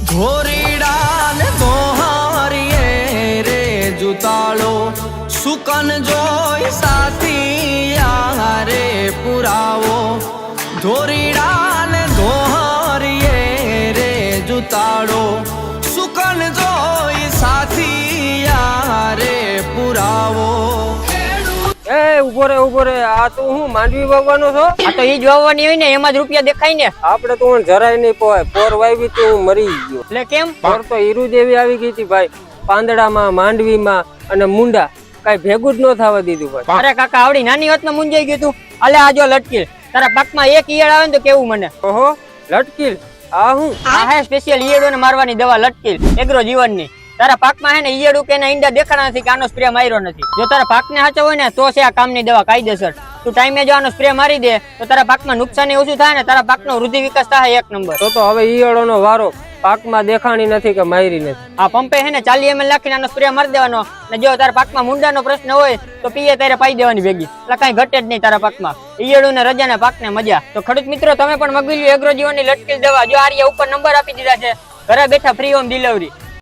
ધોરીડા ને ધોહારીએ રે જુતાળો સુકન જોઈ સાથિયા રે પુરાવો ધોરીડા ને ધોહારીએ રે જુતાળો સુકન જોઈ સાથિયા રે પુરાવો એ ઉભો રે આ તું હું માંડવી વાવવાનો છો? આ તો ઈ જ વાવવાની હોય ને, એમાં જ રૂપિયા દેખાય ને. આપણે તો જરાય નહીં પોય પોર વાવી તો હું મરી ગયો. એટલે કેમ? પોર તો હીરુ દેવી આવી ગઈ હતી ભાઈ, પાંદડામાં માંડવીમાં અને મુંડા કઈ ભેગું જ ન થવા દીધું ભાઈ. અરે કાકા આવડી નાની વાતમાં મુંજાઈ ગયું તું. અલે આ જો લટકીલ, તારા પાકમાં એક ઈયળ આવે ને તો કેવું મને. ઓહો લટકીલ, આ હું? આ હે સ્પેશિયલ ઈયળોને મારવાની દવા લટકીલ, એગ્રો જીવનની. તારા પાકમાં હે ને ઈયળું કે ઈંડા દેખાણા નથી કે આનો સ્પ્રે માર્યો નથી. જો તારા પાકને સાચો હોય ને તો છે આ કામની દવા કાયદેસર. તું ટાઈમે જો આનો સ્પ્રે મારી દે તો તારા પાકમાં નુકસાન ઓછું થાય ને તારા પાકનો વૃદ્ધિ વિકાસ થાય એક નંબર. તો હવે ઈયળોનો વારો પાકમાં દેખાણી નથી કે મારી નથી. આ પંપે હે ને 40 ml નાખીને આનો સ્પ્રે મારી દેવાનો ને જો તારા પાકમાં મુંડાનો પ્રશ્ન હોય તો પીએ તારે પાઈ દેવાની ભેગી, એટલે કઈ ઘટે જ નહીં તારા પાકમાં. ઈયળું ને રજાના પાકને મજા. તો ખેડૂત મિત્રો તમે પણ મગવી લ્યો એગ્રો જીવનની લટકેલ દવા. જો આર્યા ઉપર નંબર આપી દીધા છે, ઘરે બેઠા ફ્રી હોમ ડિલિવરી.